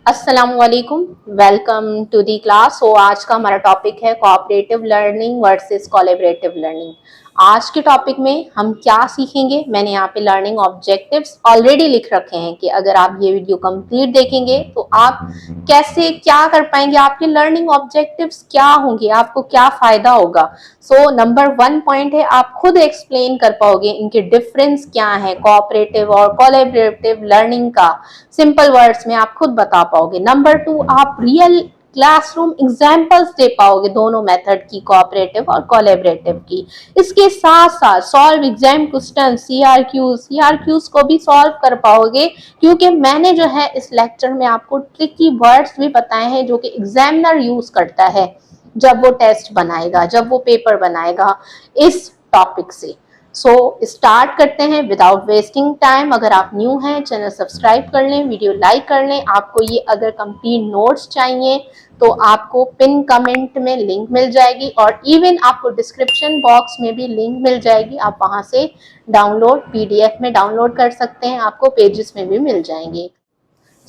अस्सलामुअलैकुम, welcome to the class. आज का हमारा टॉपिक है cooperative learning versus collaborative learning. आज के टॉपिक में हम क्या सीखेंगे, मैंने यहाँ पे लर्निंग ऑब्जेक्टिव्स ऑलरेडी लिख रखे हैं कि अगर आप ये वीडियो कंप्लीट देखेंगे तो आप कैसे क्या कर पाएंगे, आपके लर्निंग ऑब्जेक्टिव्स क्या होंगे, आपको क्या फायदा होगा। नंबर 1 पॉइंट है, आप खुद एक्सप्लेन कर पाओगे इनके डिफरेंस क्या है, कोऑपरेटिव और कोलैबोरेटिव लर्निंग का सिंपल वर्ड्स में आप खुद बता पाओगे। नंबर 2, आप रियल क्लासरूम एग्जाम्पल्स दे पाओगे दोनों मेथड की, कोऑपरेटिव और कोलैबोरेटिव की। इसके साथ साथ सॉल्व एग्जाम क्वेश्चन, सीआरक्यूज को भी सॉल्व कर पाओगे, क्योंकि मैंने जो है इस लेक्चर में आपको ट्रिकी वर्ड्स भी बताए हैं जो कि एग्जामिनर यूज करता है जब वो टेस्ट बनाएगा, जब वो पेपर बनाएगा इस टॉपिक से। स्टार्ट करते हैं विदाउट वेस्टिंग टाइम। अगर आप न्यू हैं, चैनल सब्सक्राइब कर लें, वीडियो लाइक कर लें। आपको ये अगर कंप्लीट नोट्स चाहिए तो आपको पिन कमेंट में लिंक मिल जाएगी और इवन आपको डिस्क्रिप्शन बॉक्स में भी लिंक मिल जाएगी, आप वहां से डाउनलोड पीडीएफ में डाउनलोड कर सकते हैं, आपको पेजेस में भी मिल जाएंगे।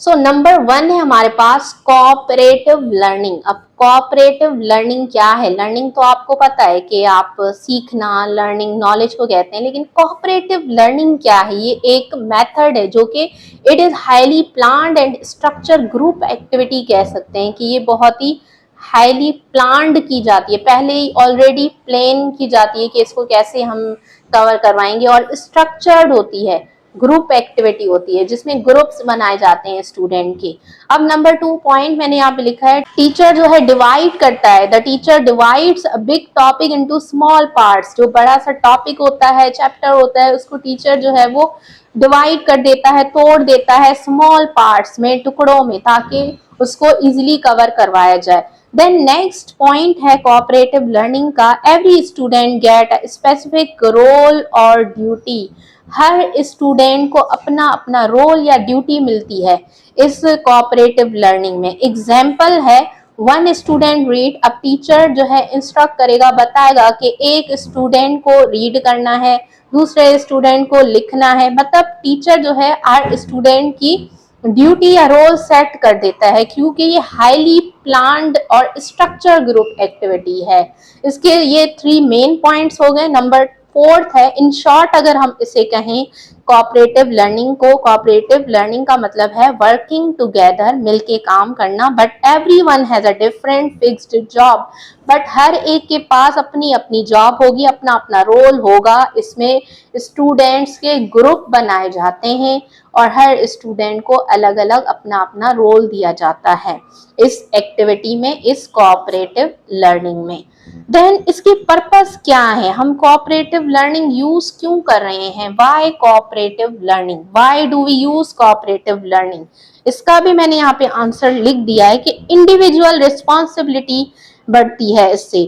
नंबर 1 है हमारे पास कोऑपरेटिव लर्निंग। अब कोऑपरेटिव लर्निंग क्या है? लर्निंग तो आपको पता है कि आप सीखना, लर्निंग नॉलेज को कहते हैं, लेकिन कोऑपरेटिव लर्निंग क्या है? ये एक मेथड है जो कि it is highly planned and structure group activity कह सकते हैं कि ये बहुत ही हाईली प्लान्ड की जाती है, पहले ही ऑलरेडी प्लान की जाती है कि इसको कैसे हम कवर करवाएंगे, और स्ट्रक्चर्ड होती है, ग्रुप एक्टिविटी होती है जिसमें ग्रुप्स बनाए जाते हैं स्टूडेंट के। अब नंबर 2 पॉइंट मैंने यहाँ पे लिखा है, टीचर जो है डिवाइड करता है, the teacher divides a big topic into small parts. जो बड़ा सा टॉपिक होता है, चैप्टर होता है, उसको टीचर जो है वो डिवाइड कर देता है, तोड़ देता है स्मॉल पार्ट्स में, टुकड़ों में, ताकि उसको इजिली कवर करवाया जाए। देन नेक्स्ट पॉइंट है कोऑपरेटिव लर्निंग का, every student get a specific role और ड्यूटी। हर स्टूडेंट को अपना अपना रोल या ड्यूटी मिलती है इस कोऑपरेटिव लर्निंग में। एग्जाम्पल है, वन स्टूडेंट रीड, अब टीचर जो है इंस्ट्रक्ट करेगा, बताएगा कि एक स्टूडेंट को रीड करना है, दूसरे स्टूडेंट को लिखना है। मतलब टीचर जो है हर स्टूडेंट की ड्यूटी या रोल सेट कर देता है, क्योंकि ये हाईली प्लान्ड और स्ट्रक्चर ग्रुप एक्टिविटी है। इसके ये 3 मेन पॉइंट्स हो गए। नंबर 4 है, इन शॉर्ट अगर हम इसे कहें कोऑपरेटिव लर्निंग को, कोऑपरेटिव लर्निंग का मतलब है वर्किंग टुगेदर, मिलके काम करना, but everyone has a different fixed job. But हर एक के पास अपनी अपनी जॉब होगी, अपना अपना रोल होगा। इसमें स्टूडेंट्स के ग्रुप बनाए जाते हैं और हर स्टूडेंट को अलग अलग अपना अपना रोल दिया जाता है इस एक्टिविटी में, इस कोऑपरेटिव लर्निंग में। देन इसकी पर्पस क्या है, हम कोऑपरेटिव लर्निंग यूज क्यों कर रहे हैं? Why cooperative learning, why do we use cooperative learning? इसका भी मैंने यहाँ पे आंसर लिख दिया है कि इंडिविजुअल रिस्पॉन्सिबिलिटी बढ़ती है इससे,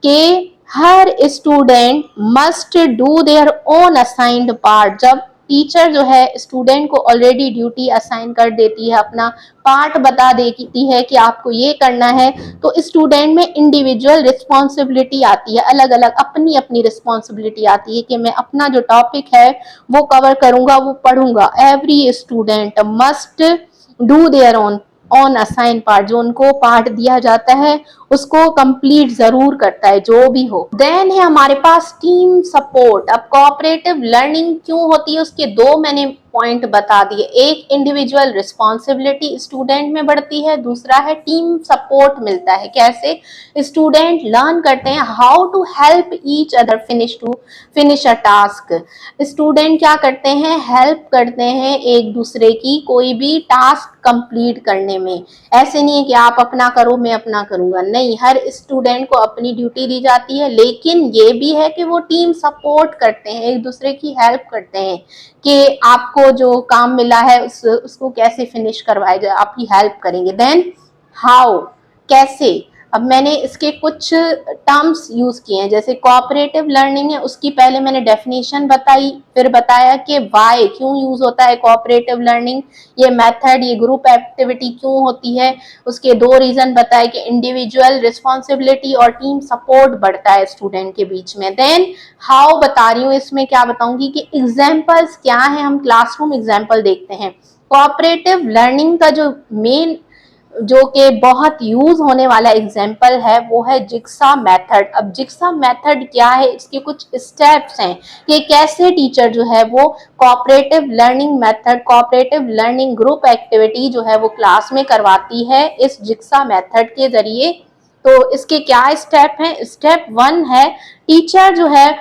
कि हर student must do their own assigned part. जब टीचर जो है स्टूडेंट को ऑलरेडी ड्यूटी असाइन कर देती है, अपना पार्ट बता देती है कि आपको ये करना है, तो स्टूडेंट में इंडिविजुअल रिस्पॉन्सिबिलिटी आती है, अलग अलग अपनी अपनी रिस्पॉन्सिबिलिटी आती है कि मैं अपना जो टॉपिक है वो कवर करूंगा, वो पढ़ूंगा। Every student must do there on assign part, जो उनको पार्ट दिया जाता है उसको कंप्लीट जरूर करता है, जो भी हो। देन है हमारे पास टीम सपोर्ट। अब कोऑपरेटिव लर्निंग क्यों होती है उसके 2 मैंने पॉइंट बता दिए। एक, इंडिविजुअल रिस्पॉन्सिबिलिटी स्टूडेंट में बढ़ती है, दूसरा है टीम सपोर्ट मिलता है। कैसे? स्टूडेंट लर्न करते हैं how to help each other finish a task. Student क्या करते हैं? हेल्प करते हैं एक दूसरे की कोई भी टास्क कंप्लीट करने में। ऐसे नहीं है कि आप अपना करो मैं अपना करूंगा, नहीं, हर स्टूडेंट को अपनी ड्यूटी दी जाती है, लेकिन ये भी है कि वो टीम सपोर्ट करते हैं, एक दूसरे की हेल्प करते हैं कि आपको जो काम मिला है उसको कैसे फिनिश करवाया जाए, आपकी हेल्प करेंगे। देन हाउ, कैसे? अब मैंने इसके कुछ टर्म्स यूज किए हैं, जैसे कोऑपरेटिव लर्निंग है उसकी पहले मैंने डेफिनेशन बताई, फिर बताया कि व्हाई, क्यों यूज होता है कोऑपरेटिव लर्निंग, ये मेथड, ये ग्रुप एक्टिविटी क्यों होती है, उसके 2 रीजन बताए कि इंडिविजुअल रिस्पॉन्सिबिलिटी और टीम सपोर्ट बढ़ता है स्टूडेंट के बीच में। देन हाउ बता रही हूँ, इसमें क्या बताऊंगी कि एग्जाम्पल्स क्या है, हम क्लासरूम एग्जाम्पल देखते हैं। कोऑपरेटिव लर्निंग का जो मेन जो कि बहुत यूज होने वाला एग्जाम्पल है वो है जिक्सा मेथड। अब जिक्सा मेथड क्या है, इसके कुछ स्टेप्स हैं कि कैसे टीचर जो है वो cooperative learning method, cooperative learning group activity जो है वो क्लास में करवाती है इस जिक्सा मेथड के जरिए। तो इसके क्या स्टेप हैं? स्टेप 1 है, टीचर जो है,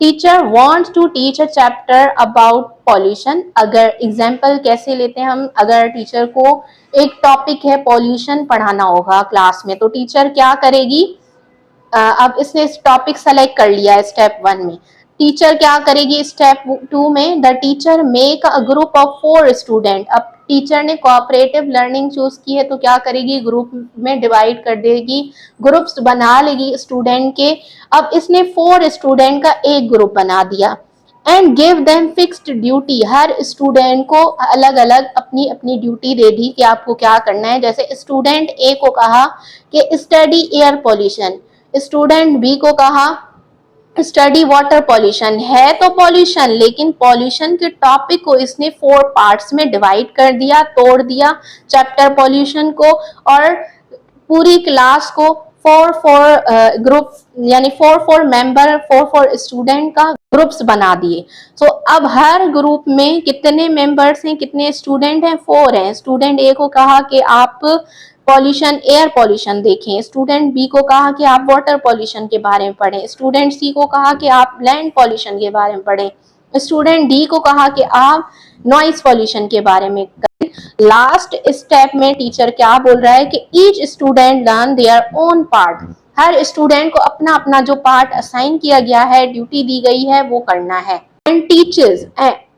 teacher wants to teach a chapter about pollution. अगर एग्जाम्पल कैसे लेते हैं हम, अगर टीचर को एक टॉपिक है पॉल्यूशन पढ़ाना होगा क्लास में, तो टीचर क्या करेगी? अब इसने टॉपिक सेलेक्ट कर लिया स्टेप 1 में, टीचर क्या करेगी स्टेप 2 में? The teacher make a group of 4 student. अब टीचर ने कोऑपरेटिव लर्निंग चूज की है तो क्या करेगी? ग्रुप में डिवाइड कर देगी, ग्रुप्स बना लेगी स्टूडेंट के। अब इसने 4 स्टूडेंट का एक ग्रुप बना दिया and give them fixed duty. हर स्टूडेंट को अलग अलग अपनी अपनी ड्यूटी दे दी कि आपको क्या करना है। जैसे स्टूडेंट ए को कहा कि study air pollution, student B को कहा स्टडी वाटर पॉल्यूशन। है तो पॉल्यूशन, लेकिन पॉल्यूशन के टॉपिक को इसने 4 पार्ट्स में डिवाइड कर दिया, तोड़ दिया चैप्टर पॉल्यूशन को, और पूरी क्लास को 4 ग्रुप यानी 4 मेंबर 4 स्टूडेंट का ग्रुप्स बना दिए। तो अब हर ग्रुप में कितने मेंबर्स हैं, कितने स्टूडेंट हैं? 4 हैं। स्टूडेंट ए को कहा कि आप पॉल्यूशन, एयर पॉल्यूशन देखें, स्टूडेंट बी को कहा कि आप वाटर पॉल्यूशन के बारे में पढ़ें, स्टूडेंट सी को कहा कि आप लैंड पॉल्यूशन के बारे में पढ़ें, स्टूडेंट डी को कहा कि आप नॉइज पॉल्यूशन के बारे में करें। लास्ट स्टेप में टीचर क्या बोल रहा है कि each student learn their own part. Her student को अपना अपना जो पार्ट असाइन किया गया है, ड्यूटी दी गई है, वो करना है। एंड टीचर्स,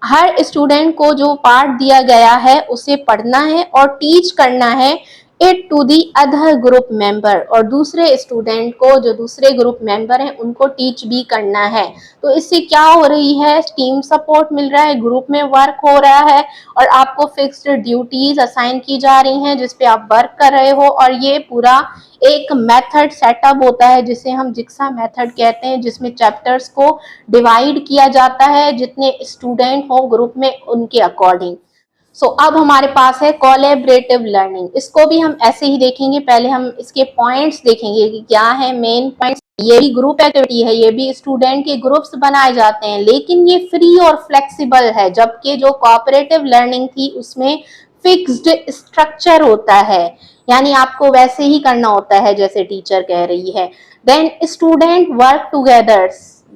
हर स्टूडेंट को जो पार्ट दिया गया है उसे पढ़ना है और टीच करना है it to the other group member, और दूसरे स्टूडेंट को, जो दूसरे ग्रुप मेंबर हैं, उनको टीच भी करना है। तो इससे क्या हो रही है? टीम सपोर्ट मिल रहा है, ग्रुप में वर्क हो रहा है और आपको फिक्स्ड ड्यूटीज असाइन की जा रही हैं जिसपे आप वर्क कर रहे हो। और ये पूरा एक मेथड सेटअप होता है जिसे हम जिक्सा मेथड कहते हैं, जिसमें चैप्टर्स को डिवाइड किया जाता है जितने स्टूडेंट हो ग्रुप में उनके अकॉर्डिंग। अब हमारे पास है कोलैबोरेटिव लर्निंग। इसको भी हम ऐसे ही देखेंगे, पहले हम इसके पॉइंट्स देखेंगे कि क्या है मेन पॉइंट्स। ये भी ग्रुप एक्टिविटी है, ये भी स्टूडेंट के ग्रुप्स बनाए जाते हैं, लेकिन ये फ्री और फ्लेक्सिबल है, जबकि जो कोऑपरेटिव लर्निंग थी उसमें फिक्स्ड स्ट्रक्चर होता है, यानी आपको वैसे ही करना होता है जैसे टीचर कह रही है। Then student work together.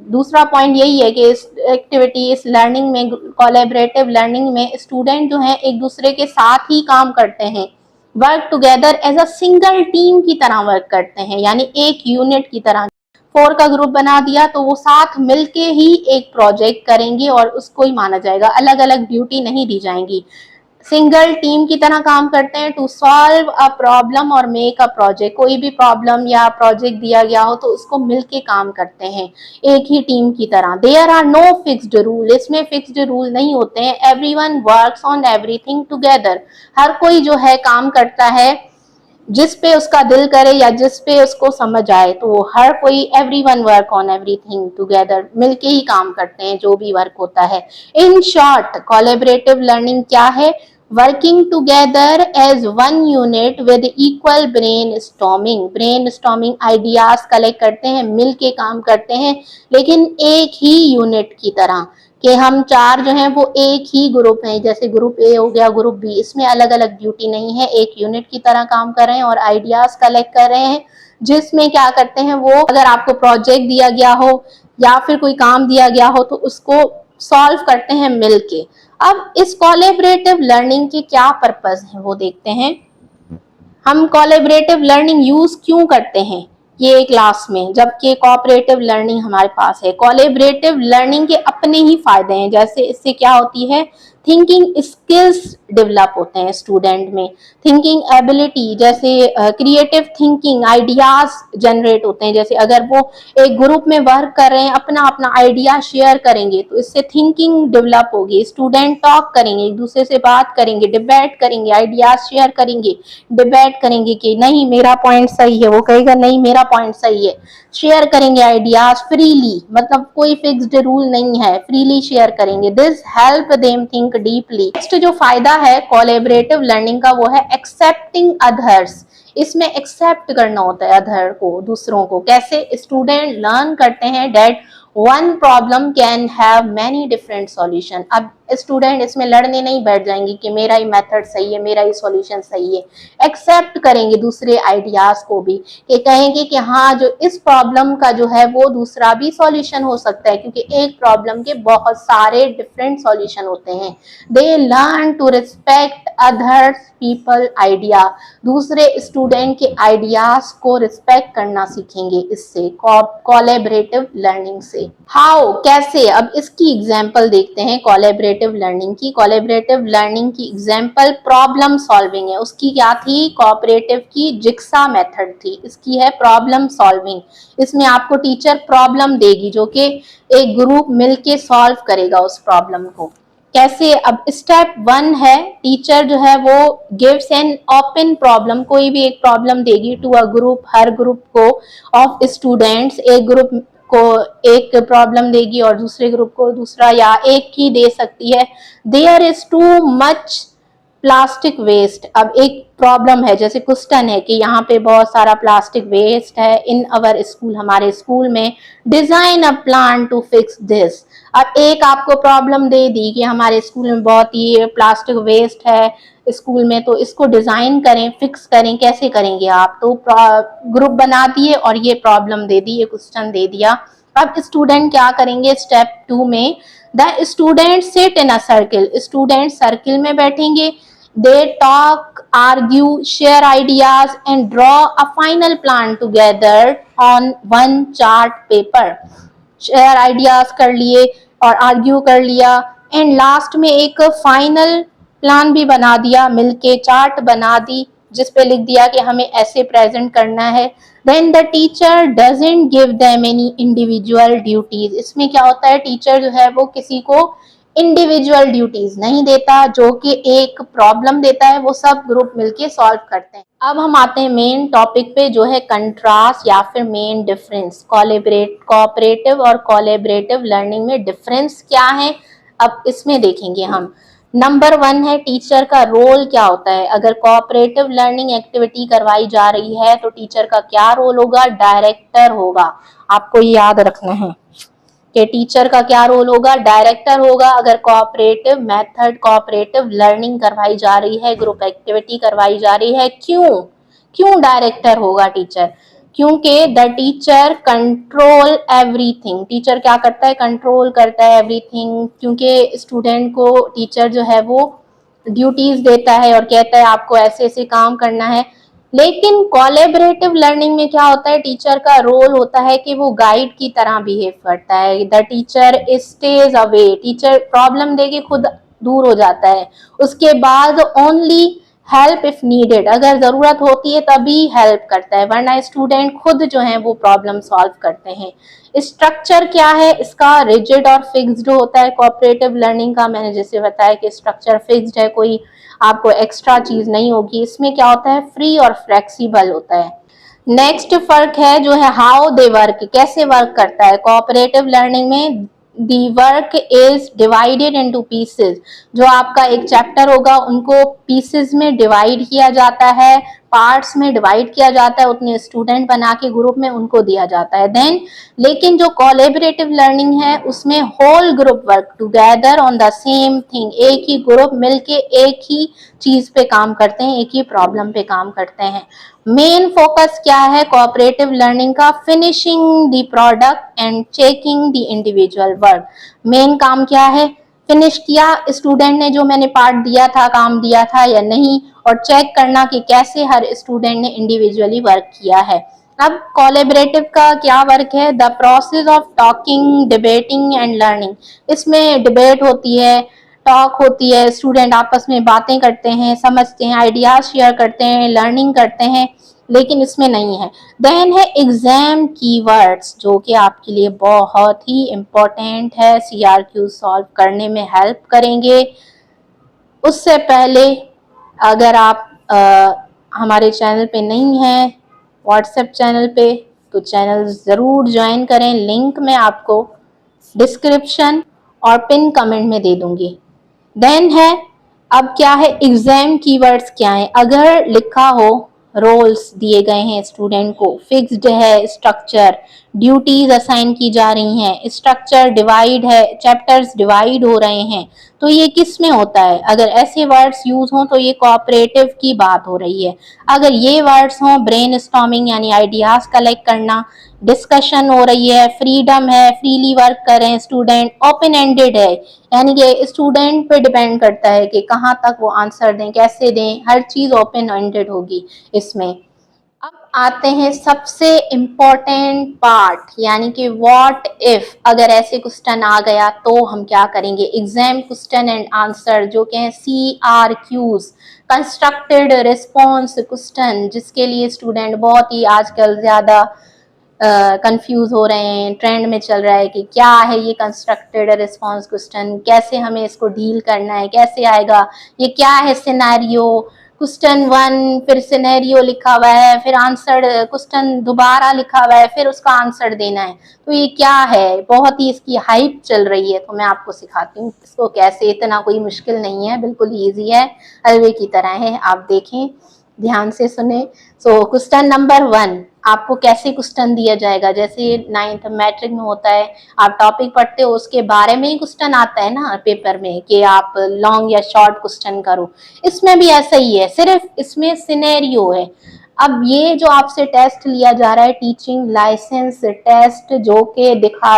दूसरा पॉइंट यही है कि इस एक्टिविटी, इस लर्निंग में, कोलैबोरेटिव लर्निंग में स्टूडेंट जो हैं एक दूसरे के साथ ही काम करते हैं, work together as a single team की तरह वर्क करते हैं, यानी एक यूनिट की तरह। 4 का ग्रुप बना दिया तो वो साथ मिलके ही एक प्रोजेक्ट करेंगे और उसको ही माना जाएगा, अलग अलग ड्यूटी नहीं दी जाएंगी। सिंगल टीम की तरह काम करते हैं टू सॉल्व अ प्रॉब्लम और मेक अ प्रोजेक्ट। कोई भी प्रॉब्लम या प्रोजेक्ट दिया गया हो तो उसको मिलके काम करते हैं एक ही टीम की तरह। There are no fixed rule, इसमें फिक्स्ड रूल नहीं होते हैं। Everyone works on everything together. हर कोई जो है काम करता है जिस पे उसका दिल करे या जिस पे उसको समझ आए, तो हर कोई, everyone work on everything together, मिलके ही काम करते हैं जो भी वर्क होता है। इन शॉर्ट, कोलैबोरेटिव लर्निंग क्या है? Working together as one unit with equal brainstorming ideas collect करते हैं, मिलके काम करते हैं, लेकिन एक ही यूनिट की तरह, कि हम 4 जो हैं वो एक ही ग्रुप हैं, जैसे ग्रुप ए हो गया, ग्रुप बी, इसमें अलग अलग ड्यूटी नहीं है, एक यूनिट की तरह काम कर रहे हैं और आइडियाज कलेक्ट कर रहे हैं। जिसमें क्या करते हैं वो, अगर आपको प्रोजेक्ट दिया गया हो या फिर कोई काम दिया गया हो तो उसको सॉल्व करते हैं मिलके। अब इस कोलैबोरेटिव लर्निंग के क्या पर्पस है वो देखते हैं। हम कोलैबोरेटिव लर्निंग यूज क्यों करते हैं ये क्लास में, जबकि कोऑपरेटिव लर्निंग हमारे पास है। कोलैबोरेटिव लर्निंग के अपने ही फायदे हैं, जैसे इससे क्या होती है, थिंकिंग स्किल्स डेवलप होते हैं स्टूडेंट में, थिंकिंग एबिलिटी, जैसे क्रिएटिव थिंकिंग, आइडियाज जनरेट होते हैं। जैसे अगर वो एक ग्रुप में वर्क कर रहे हैं, अपना अपना आइडिया शेयर करेंगे तो इससे थिंकिंग डेवलप होगी। स्टूडेंट टॉक करेंगे, एक दूसरे से बात करेंगे, डिबेट करेंगे, आइडियाज शेयर करेंगे, डिबेट करेंगे कि नहीं मेरा पॉइंट सही है, वो कहेगा नहीं मेरा पॉइंट सही है। शेयर करेंगे आइडियाज फ्रीली, मतलब कोई फिक्स्ड रूल नहीं है, फ्रीली शेयर करेंगे। This help them think think deeply. Next जो फायदा है कोलैबोरेटिव लर्निंग का वो है एक्सेप्टिंग अदर्स। इसमें एक्सेप्ट करना होता है अदर को, दूसरों को। कैसे? स्टूडेंट लर्न करते हैं that one problem can have many different solution. अब स्टूडेंट इसमें लड़ने नहीं बैठ जाएंगे कि मेरा ही मेथड सही है, मेरा ही सॉल्यूशन सही है। एक्सेप्ट करेंगे दूसरे आइडियाज को भी, कि कहेंगे कि हाँ जो इस प्रॉब्लम का जो है वो दूसरा भी सॉल्यूशन हो सकता है, क्योंकि एक प्रॉब्लम के बहुत सारे डिफरेंट सॉल्यूशन होते हैं। They learn to respect others people idea. दूसरे स्टूडेंट के आइडियाज को रिस्पेक्ट करना सीखेंगे इससे, कोलैबोरेटिव लर्निंग से। हाउ, कैसे? अब इसकी एग्जांपल देखते हैं कोलैबोरेटिव लर्निंग की। कोलैबोरेटिव लर्निंग की एग्जांपल प्रॉब्लम सॉल्विंग है। उसकी क्या थी? कोऑपरेटिव की जिक्सा मेथड थी, इसकी है प्रॉब्लम सॉल्विंग। इसमें आपको टीचर प्रॉब्लम देगी जो कि एक ग्रुप मिलके सॉल्व करेगा उस प्रॉब्लम को। कैसे? अब स्टेप 1 है, टीचर जो है वो गिव्स एन ओपन प्रॉब्लम, कोई भी एक प्रॉब्लम देगी टू अ ग्रुप, हर ग्रुप को ऑफ स्टूडेंट्स। एक ग्रुप को एक प्रॉब्लम देगी और दूसरे ग्रुप को दूसरा, या एक ही दे सकती है। There is too much plastic waste. अब एक प्रॉब्लम है, जैसे क्वेश्चन है कि यहाँ पे बहुत सारा प्लास्टिक वेस्ट है इन अवर स्कूल, हमारे स्कूल में। Design a plan to fix this. अब एक आपको प्रॉब्लम दे दी कि हमारे स्कूल में बहुत ही प्लास्टिक वेस्ट है स्कूल में, तो इसको डिजाइन करें, फिक्स करें। कैसे करेंगे आप? तो ग्रुप बना दिए और ये प्रॉब्लम दे दी, ये क्वेश्चन दे दिया। अब स्टूडेंट क्या करेंगे? स्टेप 2 में the student sit in a circle. Student circle में बैठेंगे। They talk, argue, share ideas and draw a final plan together on one chart paper. Share ideas कर लिए और argue कर लिया, and last में एक final plan भी बना दिया, मिलके चार्ट बना दी जिस पे लिख दिया कि हमें ऐसे प्रेजेंट करना है। Then the teacher doesn't give them any individual duties. इसमें क्या होता है? टीचर जो है वो किसी को इंडिविजुअल ड्यूटीज नहीं देता, जो कि एक प्रॉब्लम देता है, वो सब ग्रुप मिलके सॉल्व करते हैं। अब हम आते हैं मेन टॉपिक पे, जो है कंट्रास्ट या फिर मेन डिफरेंस। कोऑपरेटिव और कोलैबोरेटिव लर्निंग में डिफरेंस क्या है, अब इसमें देखेंगे हम। नंबर 1 है टीचर का रोल क्या होता है। अगर कोऑपरेटिव लर्निंग एक्टिविटी करवाई जा रही है तो टीचर का क्या रोल होगा? डायरेक्टर होगा। आपको याद रखना है कि टीचर का क्या रोल होगा? डायरेक्टर होगा। अगर कोऑपरेटिव मेथड, कोऑपरेटिव लर्निंग करवाई जा रही है, ग्रुप एक्टिविटी करवाई जा रही है, क्यों डायरेक्टर होगा टीचर? क्योंकि the teacher control everything. Teacher क्या करता है? कंट्रोल करता है एवरीथिंग, क्योंकि स्टूडेंट को टीचर जो है वो ड्यूटीज देता है और कहता है आपको ऐसे ऐसे काम करना है। लेकिन कोलैबोरेटिव लर्निंग में क्या होता है? टीचर का रोल होता है कि वो गाइड की तरह बिहेव करता है। The teacher stays away. Teacher problem देके खुद दूर हो जाता है, उसके बाद ओनली हेल्प इफ नीडेड, अगर जरूरत होती है तभी हेल्प करता है, वरना स्टूडेंट खुद जो है वो प्रॉब्लम सॉल्व करते हैं। स्ट्रक्चर क्या है इसका? रिजिड और फिक्स्ड होता है कोऑपरेटिव लर्निंग का। मैंने जैसे बताया कि स्ट्रक्चर फिक्स्ड है, कोई आपको एक्स्ट्रा चीज नहीं होगी। इसमें क्या होता है? फ्री और फ्लेक्सिबल होता है। नेक्स्ट फर्क है जो है हाउ दे वर्क, कैसे वर्क करता है। कोऑपरेटिव लर्निंग में the work is divided into pieces. जो आपका एक चैप्टर होगा उनको पीसेस में डिवाइड किया जाता है, पार्ट्स में डिवाइड किया जाता है, उतने स्टूडेंट बना के ग्रुप में उनको दिया जाता है। देन लेकिन जो कोलैबोरेटिव लर्निंग है उसमें whole group work together on the same thing. एक ही ग्रुप मिलके एक ही चीज पे काम करते हैं, एक ही प्रॉब्लम पे काम करते हैं। मेन फोकस क्या है कोऑपरेटिव लर्निंग का? Finishing the product and checking the individual work. Main काम क्या है? फिनिश किया स्टूडेंट ने जो मैंने पार्ट दिया था, काम दिया था या नहीं, और चेक करना कि कैसे हर स्टूडेंट ने इंडिविजुअली वर्क किया है। अब कोलैबोरेटिव का क्या वर्क है? The process of talking, debating and learning. इसमें डिबेट होती है, टॉक होती है, स्टूडेंट आपस में बातें करते हैं, समझते हैं, आइडियाज शेयर करते हैं, लर्निंग करते हैं, लेकिन इसमें नहीं है। देन है एग्जाम कीवर्ड्स, जो कि आपके लिए बहुत ही इम्पोर्टेंट है, CRQ सॉल्व करने में हेल्प करेंगे। उससे पहले अगर आप हमारे चैनल पे नहीं हैं, व्हाट्सएप चैनल पे, तो चैनल ज़रूर ज्वाइन करें। लिंक मैं आपको डिस्क्रिप्शन और पिन कमेंट में दे दूंगी। देन है, अब क्या है, एग्जाम कीवर्ड्स क्या है। अगर लिखा हो, रोल्स दिए गए हैं स्टूडेंट को, फिक्स्ड है स्ट्रक्चर, ड्यूटीज असाइन की जा रही हैं, स्ट्रक्चर डिवाइड है, चैप्टर्स डिवाइड हो रहे हैं, तो ये किस में होता है। अगर ऐसे वर्ड्स यूज हों तो ये कोऑपरेटिव की बात हो रही है। अगर ये वर्ड्स हों, ब्रेनस्टॉर्मिंग यानी आइडियाज कलेक्ट करना, डिस्कशन हो रही है, फ्रीडम है, फ्रीली वर्क करें स्टूडेंट, ओपन एंडेड है यानी कि स्टूडेंट पे डिपेंड करता है कि कहाँ तक वो आंसर दें, कैसे दें, हर चीज ओपन एंडेड होगी इसमें। अब आते हैं सबसे इम्पोर्टेंट पार्ट, यानी कि व्हाट इफ, अगर ऐसे क्वेश्चन आ गया तो हम क्या करेंगे। एग्जाम क्वेश्चन एंड आंसर जो कि CRQs, कंस्ट्रक्टेड रिस्पॉन्स क्वेश्चन, जिसके लिए स्टूडेंट बहुत ही आजकल ज्यादा कंफ्यूज हो रहे हैं, ट्रेंड में चल रहा है कि क्या है ये कंस्ट्रक्टेड रिस्पॉन्स क्वेश्चन, कैसे हमें इसको डील करना है, कैसे आएगा, ये क्या है सिनेरियो, क्वेश्चन 1 फिर सिनेरियो लिखा हुआ है, फिर आंसर क्वेश्चन दोबारा लिखा हुआ है, फिर उसका आंसर देना है, तो ये क्या है। बहुत ही इसकी हाइप चल रही है, तो मैं आपको सिखाती हूँ इसको कैसे। इतना कोई मुश्किल नहीं है, बिल्कुल ईजी है, हलवे की तरह है। आप देखें, ध्यान से सुने। सो क्वेश्चन नंबर 1, आपको कैसे क्वेश्चन दिया जाएगा, जैसे 9th मैट्रिक में होता है, आप टॉपिक पढ़ते हो उसके बारे में ही क्वेश्चन आता है ना पेपर में कि आप लॉन्ग या शॉर्ट क्वेश्चन करो। इसमें भी ऐसा ही है, सिर्फ इसमें सिनेरियो है। अब ये जो आपसे टेस्ट लिया जा रहा है, टीचिंग लाइसेंस टेस्ट, जो कि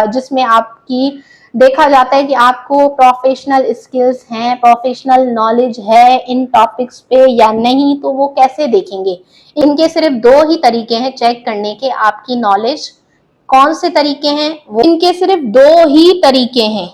जिसमें आपकी देखा जाता है कि आपको प्रोफेशनल स्किल्स हैं, प्रोफेशनल नॉलेज है इन टॉपिक्स पे या नहीं, तो वो कैसे देखेंगे। इनके सिर्फ 2 ही तरीके हैं चेक करने के आपकी नॉलेज। कौन से तरीके हैं वो, इनके सिर्फ 2 ही तरीके हैं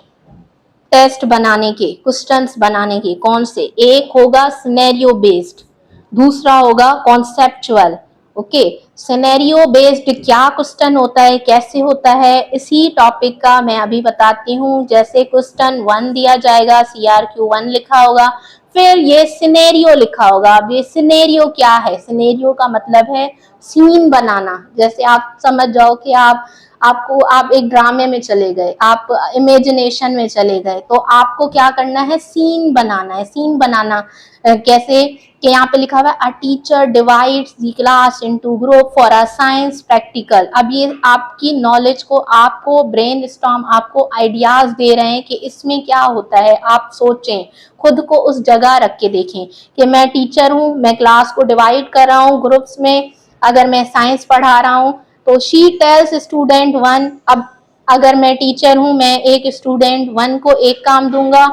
टेस्ट बनाने के, क्वेश्चंस बनाने के। कौन से, एक होगा सिनेरियो बेस्ड, दूसरा होगा कॉन्सेप्चुअल। ओके, सिनेरियो बेस्ड क्या क्वेश्चन होता है, कैसे होता है, इसी टॉपिक का मैं अभी बताती हूँ। जैसे क्वेश्चन 1 दिया जाएगा, CRQ1 लिखा होगा, फिर ये सिनेरियो लिखा होगा। अब ये सिनेरियो क्या है, सिनेरियो का मतलब है सीन बनाना। जैसे आप समझ जाओ कि आप एक ड्रामे में चले गए, आप इमेजिनेशन में चले गए, तो आपको क्या करना है, सीन बनाना है। सीन बनाना कैसे कि यहाँ पे लिखा हुआ है, a teacher divides the class into group for a science practical. अब ये आपकी नॉलेज को, आपको ब्रेन स्टॉर्म, आपको आइडियाज दे रहे हैं कि इसमें क्या होता है। आप सोचें, खुद को उस जगह रख के देखें कि मैं टीचर हूँ, मैं क्लास को डिवाइड कर रहा हूँ ग्रुप्स में, अगर मैं साइंस पढ़ा रहा हूँ तो शी टेल्स स्टूडेंट 1। अब अगर मैं टीचर हूं, मैं एक स्टूडेंट 1 को एक काम दूंगा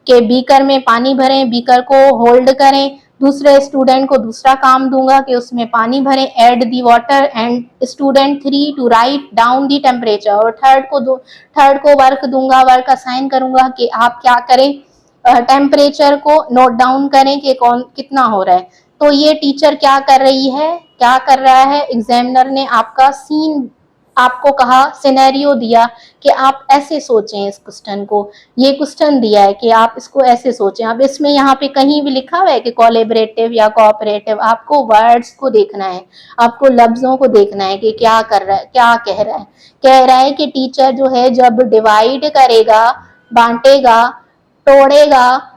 कि बीकर में पानी भरें, बीकर को होल्ड करें। दूसरे स्टूडेंट को दूसरा काम दूंगा कि उसमें पानी भरें, add the water, and student 3 to write down the temperature. और थर्ड को वर्क दूंगा, वर्क असाइन करूंगा कि आप क्या करें, टेम्परेचर को नोट डाउन करें कि कौन कितना हो रहा है। तो ये टीचर क्या कर रही है, क्या कर रहा है, एग्जामिनर ने आपका सीन, आपको कहा, सिनेरियो दिया कि आप ऐसे सोचें इस क्वेश्चन को। ये क्वेश्चन दिया है कि आप इसको ऐसे सोचें। अब इसमें यहाँ पे कहीं भी लिखा हुआ है कि कोलैबोरेटिव या कोऑपरेटिव, आपको वर्ड्स को देखना है, आपको लफ्जों को देखना है कि क्या कर रहा है, क्या कह रहा है। कह रहा है कि टीचर जो है जब डिवाइड करेगा, बांटेगा, तोड़ेगा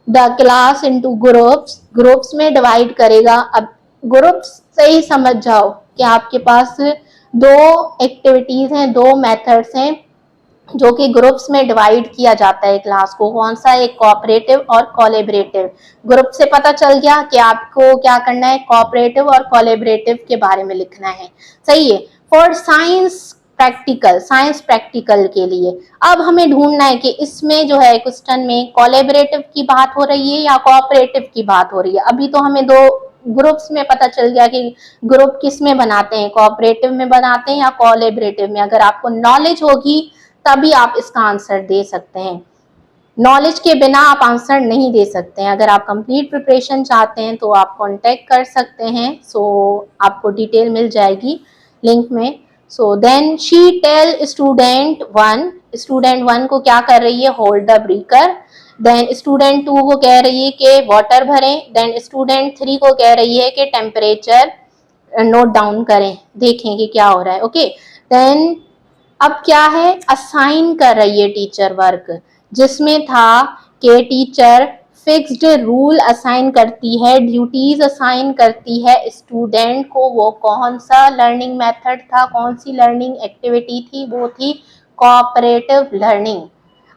the class into groups, groups में डिवाइड करेगा। अब ग्रुप्स से ही समझ जाओ कि आपके पास 2 एक्टिविटीज हैं, 2 मेथड्स हैं जो कि ग्रुप्स में डिवाइड किया जाता है क्लास को। कौन सा, एक कोऑपरेटिव और कोलैबोरेटिव। ग्रुप से पता चल गया कि आपको क्या करना है, कोऑपरेटिव और कोलैबोरेटिव के बारे में लिखना है। सही है। For science practical, science practical के लिए अब हमें ढूंढना है कि इसमें जो है क्वेश्चन में कोलैबोरेटिव की बात हो रही है या कोऑपरेटिव की बात हो रही है। अभी तो हमें 2 ग्रुप्स में पता चल गया कि ग्रुप किस में बनाते हैं, कोऑपरेटिव में बनाते हैं या कोलैबोरेटिव में। अगर आपको नॉलेज होगी तभी आप इसका आंसर दे सकते हैं, नॉलेज के बिना आप आंसर नहीं दे सकते हैं। अगर आप कंप्लीट प्रिपरेशन चाहते हैं तो आप कांटेक्ट कर सकते हैं। सो आपको डिटेल मिल जाएगी लिंक में। So then she tell student 1, student 1 को क्या कर रही है, hold the breaker. Then student 2 को कह रही है कि वाटर भरें। देन स्टूडेंट 3 को कह रही है कि टेम्परेचर नोट डाउन करें, देखें कि क्या हो रहा है। ओके, देन अब क्या है, असाइन कर रही है टीचर वर्क, जिसमें था कि टीचर फिक्स्ड रूल असाइन करती है, ड्यूटीज असाइन करती है स्टूडेंट को। वो कौन सा लर्निंग मेथड था, कौन सी लर्निंग एक्टिविटी थी? वो थी कोऑपरेटिव लर्निंग।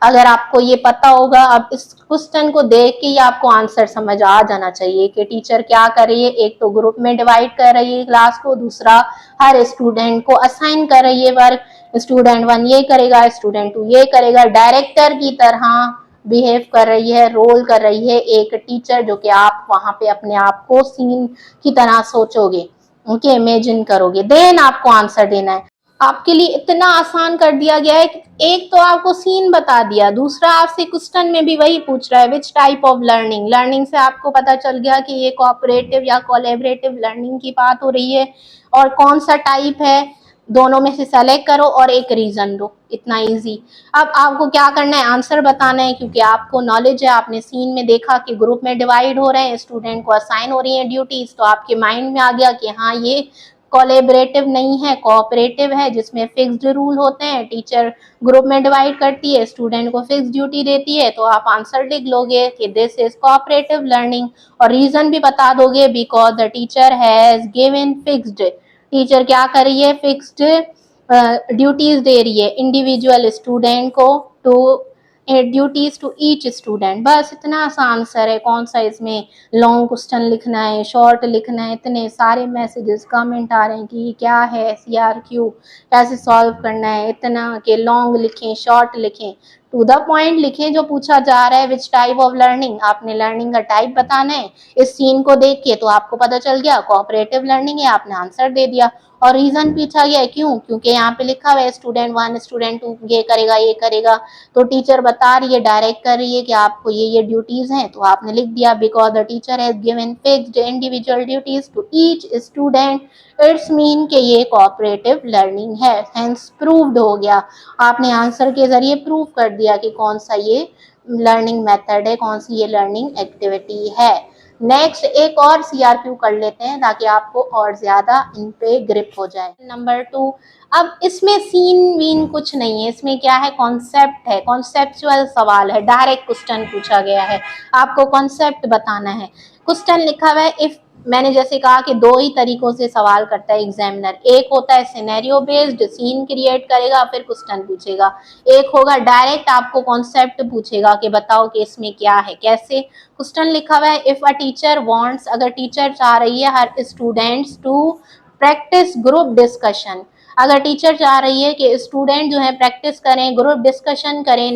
अगर आपको ये पता होगा, अब इस क्वेश्चन को देख के ही आपको आंसर समझ आ जाना चाहिए कि टीचर क्या कर रही है। एक तो ग्रुप में डिवाइड कर रही है क्लास को, दूसरा हर स्टूडेंट को असाइन कर रही है वर्क। स्टूडेंट 1 ये करेगा, स्टूडेंट 2 ये करेगा। डायरेक्टर की तरह बिहेव कर रही है, रोल कर रही है एक टीचर, जो कि आप वहां पे अपने आप को सीन की तरह सोचोगे, ओके, इमेजिन करोगे, देन आपको आंसर देना है। आपके लिए इतना आसान कर दिया गया है कि एक तो आपको सीन बता दिया, दूसरा आपसे क्वेश्चन में भी वही पूछ रहा है which type of learning. Learning से आपको पता चल गया कि ये कोऑपरेटिव या कोलैबोरेटिव लर्निंग की बात हो रही है, और कौन सा टाइप है दोनों में से सेलेक्ट करो और एक रीजन दो, इतना इजी। अब आपको क्या करना है, आंसर बताना है, क्योंकि आपको नॉलेज है, आपने सीन में देखा कि ग्रुप में डिवाइड हो रहे हैं, स्टूडेंट को असाइन हो रही है ड्यूटीज, तो आपके माइंड में आ गया कि हाँ ये कोलैबोरेटिव नहीं है, कोऑपरेटिव है, जिसमें फिक्स्ड रूल होते हैं। टीचर ग्रुप में डिवाइड करती है, स्टूडेंट को फिक्स ड्यूटी देती है, तो आप आंसर लिख लोगे कि दिस इज कोऑपरेटिव लर्निंग, और रीजन भी बता दोगे, because the teacher has given fixed. Teacher क्या कर रही है, फिक्स्ड ड्यूटीज दे रही है इंडिविजुअल स्टूडेंट को, to duties to each student. बस इतना सा आंसर है। कौन सा इसमें लॉन्ग क्वेश्चन लिखना है, शॉर्ट लिखना है? इतने सारे मैसेजेस कमेंट आ रहे हैं कि क्या है CRQ, कैसे सॉल्व करना है, इतना कि लॉन्ग लिखें शॉर्ट लिखें, टू द पॉइंट लिखें जो पूछा जा रहा है। विच टाइप ऑफ लर्निंग, आपने लर्निंग का टाइप बताना है। इस सीन को देख के तो आपको पता चल गया कोऑपरेटिव लर्निंग है, आपने आंसर दे दिया। और रीजन पूछा गया है, क्यों? क्योंकि यहाँ पे लिखा हुआ है स्टूडेंट 1 स्टूडेंट 2 ये करेगा ये करेगा, तो टीचर बता रही है, डायरेक्ट कर रही है कि आपको ये ड्यूटीज हैं, तो आपने लिख दिया because the teacher has given fixed individual duties to each student. It's mean कि ये कोऑपरेटिव लर्निंग है, हेंस प्रूव्ड हो गया। आपने आंसर के जरिए प्रूव कर दिया कि कौन सा ये लर्निंग मेथड है, कौन सी ये लर्निंग एक्टिविटी है। नेक्स्ट एक और CRQ कर लेते हैं ताकि आपको और ज्यादा इन पे ग्रिप हो जाए। नंबर 2, अब इसमें सीन वीन कुछ नहीं है, इसमें क्या है, कॉन्सेप्ट है, कॉन्सेप्चुअल सवाल है, डायरेक्ट क्वेश्चन पूछा गया है, आपको कॉन्सेप्ट बताना है। क्वेश्चन लिखा हुआ है, इफ, मैंने जैसे कहा कि दो ही तरीकों से सवाल करता है एग्जामिनर। एक होता है सिनेरियो बेस्ड, सीन क्रिएट करेगा फिर क्वेश्चन पूछेगा। एक होगा डायरेक्ट, आपको कॉन्सेप्ट पूछेगा कि बताओ कि इसमें क्या है, कैसे। क्वेश्चन लिखा हुआ है, इफ अ टीचर वांट्स, अगर टीचर चाह रही है हर students to practise group discussion, अगर टीचर चाह रही है कि स्टूडेंट जो है प्रैक्टिस करें, ग्रुप डिस्कशन करें,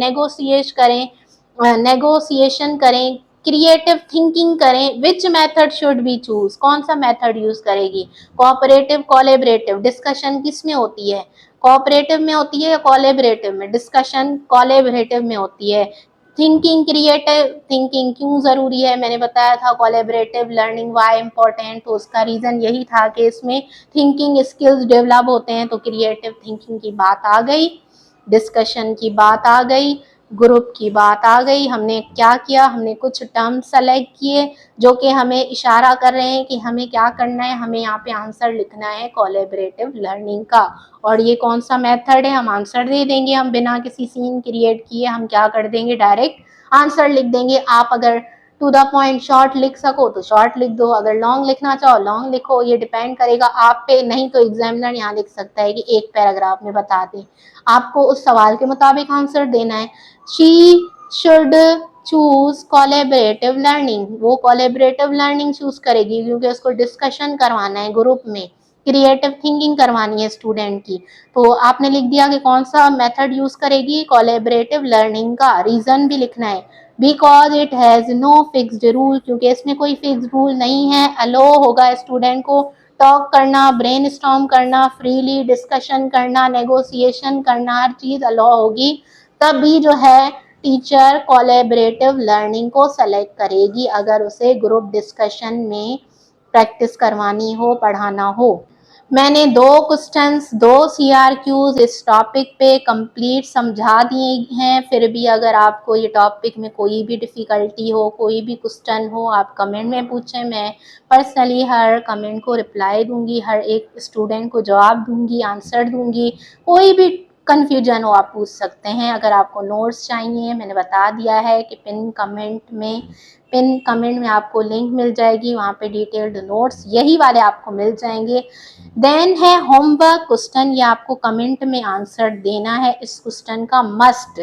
नेगोशिएशन करें, क्रिएटिव थिंकिंग करें, which method should be choose, कौन सा मेथड यूज करेगी? Cooperative, collaborative? डिस्कशन किस में होती है, कोऑपरेटिव में होती है या कोलैबोरेटिव में? डिस्कशन कोलैबोरेटिव में होती है। थिंकिंग, क्रिएटिव थिंकिंग क्यों जरूरी है, मैंने बताया था कोलैबोरेटिव लर्निंग वाई इम्पोर्टेंट, तो उसका रीजन यही था कि इसमें थिंकिंग स्किल्स डेवलप होते हैं। तो क्रिएटिव थिंकिंग की बात आ गई, डिस्कशन की बात आ गई, ग्रुप की बात आ गई। हमने क्या किया, हमने कुछ टर्म सेलेक्ट किए जो कि हमें इशारा कर रहे हैं कि हमें क्या करना है, हमें यहाँ पे आंसर लिखना है कोलैबोरेटिव लर्निंग का। और ये कौन सा मेथड है, हम आंसर दे देंगे, हम बिना किसी सीन क्रिएट किए हम क्या कर देंगे, डायरेक्ट आंसर लिख देंगे। आप अगर टू द पॉइंट शॉर्ट लिख सको तो शॉर्ट लिख दो, अगर लॉन्ग लिखना चाहो लॉन्ग लिखो, ये डिपेंड करेगा आप पे। नहीं तो एग्जामिनर यहाँ लिख सकता है कि एक पैराग्राफ में बता दे, आपको उस सवाल के मुताबिक आंसर देना है। She should choose collaborative learning, वो कोलैबोरेटिव लर्निंग चूज करेगी क्योंकि उसको डिस्कशन करवाना है ग्रुप में, क्रिएटिव थिंकिंग करवानी है स्टूडेंट की। तो आपने लिख दिया कि कौन सा मेथड यूज करेगी, कोलैबोरेटिव लर्निंग का। रीजन भी लिखना है, because it has no fixed rule, क्योंकि इसमें कोई फिक्स्ड रूल नहीं है। अलो होगा स्टूडेंट को टॉक करना, ब्रेनस्टॉर्म करना, फ्रीली डिस्कशन करना, नेगोशिएशन करना, हर चीज अलो होगी, तभी जो है टीचर कोलैबोरेटिव लर्निंग को सेलेक्ट करेगी, अगर उसे ग्रुप डिस्कशन में प्रैक्टिस करवानी हो, पढ़ाना हो। मैंने दो क्वेश्चंस, दो CRQs इस टॉपिक पे कंप्लीट समझा दिए हैं। फिर भी अगर आपको ये टॉपिक में कोई भी डिफ़िकल्टी हो, कोई भी क्वेश्चन हो, आप कमेंट में पूछें, मैं पर्सनली हर कमेंट को रिप्लाई दूंगी, हर एक स्टूडेंट को जवाब दूंगी, आंसर दूंगी। कोई भी कन्फ्यूजन हो आप पूछ सकते हैं। अगर आपको नोट्स चाहिए, मैंने बता दिया है कि पिन कमेंट में आपको लिंक मिल जाएगी, वहाँ पे डिटेल्ड नोट्स यही वाले आपको मिल जाएंगे। देन है होमवर्क क्वेश्चन, ये आपको कमेंट में आंसर देना है इस क्वेश्चन का मस्ट।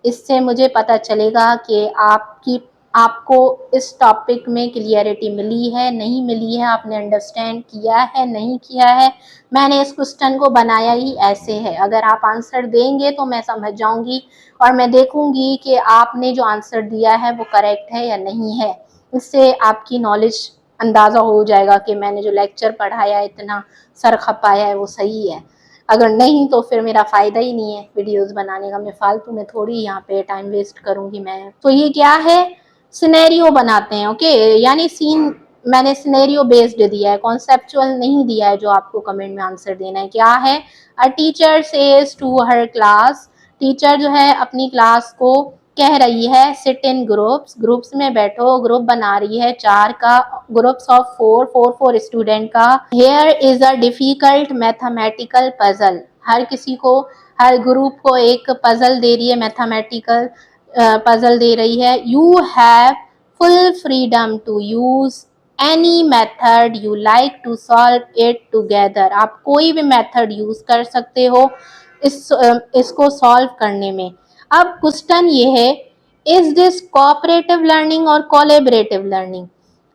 इससे मुझे पता चलेगा कि आपको इस टॉपिक में क्लियरिटी मिली है नहीं मिली है, आपने अंडरस्टैंड किया है नहीं किया है। मैंने इस क्वेश्चन को बनाया ही ऐसे है, अगर आप आंसर देंगे तो मैं समझ जाऊंगी और मैं देखूंगी कि आपने जो आंसर दिया है वो करेक्ट है या नहीं है। इससे आपकी नॉलेज अंदाज़ा हो जाएगा कि मैंने जो लेक्चर पढ़ाया इतना सर खपाया है वो सही है। अगर नहीं तो फिर मेरा फ़ायदा ही नहीं है वीडियोस बनाने का, मैं फालतू में थोड़ी यहाँ पे टाइम वेस्ट करूँगी मैं। तो ये क्या है, सिनेरियो बनाते हैं, ओके, यानी सीन मैंने सिनेरियो बेस्ड दिया है, कॉन्सेप्चुअल नहीं दिया है जो आपको कमेंट में आंसर देना है। क्या है, a teacher says to her class, teacher जो है अपनी क्लास को कह रही है सिट इन ग्रुप्स में बैठो, ग्रुप बना रही है 4 का, ग्रुप्स ऑफ 4 स्टूडेंट का। Here is a difficult mathematical puzzle, her group को एक पजल दे रही है, मैथमेटिकल पजल दे रही है। You have full freedom to use any method you like to solve it together, आप कोई भी मेथड यूज कर सकते हो इसको सॉल्व करने में। अब क्वेश्चन ये है, इज दिस कोऑपरेटिव लर्निंग और कोलैबोरेटिव लर्निंग।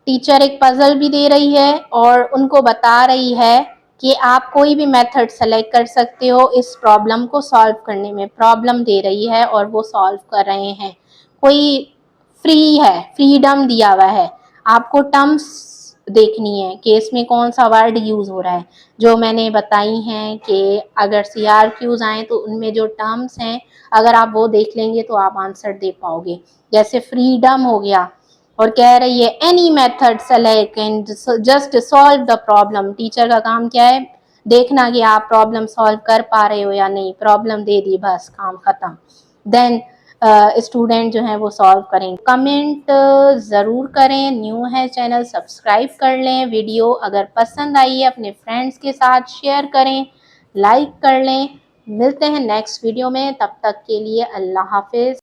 टीचर एक पजल भी दे रही है और उनको बता रही है कि आप कोई भी मेथड सेलेक्ट कर सकते हो इस प्रॉब्लम को सॉल्व करने में, प्रॉब्लम दे रही है और वो सॉल्व कर रहे हैं। कोई फ्री है, फ्रीडम दिया हुआ है, आपको टर्म्स देखनी है कि इसमें कौन सा वर्ड यूज हो रहा है, जो मैंने बताई हैं कि अगर CRQs आए तो उनमें जो टर्म्स हैं अगर आप वो देख लेंगे तो आप आंसर दे पाओगे। जैसे फ्रीडम हो गया और कह रही है any method select and just solve the problem. Teacher का काम क्या है, देखना कि आप प्रॉब्लम सॉल्व कर पा रहे हो या नहीं, प्रॉब्लम दे दी बस काम खत्म। देन स्टूडेंट जो है वो सॉल्व करें। कमेंट ज़रूर करें, न्यू है चैनल सब्सक्राइब कर लें, वीडियो अगर पसंद आई है अपने फ्रेंड्स के साथ शेयर करें, लाइक कर लें। मिलते हैं नेक्स्ट वीडियो में, तब तक के लिए अल्लाह हाफिज़।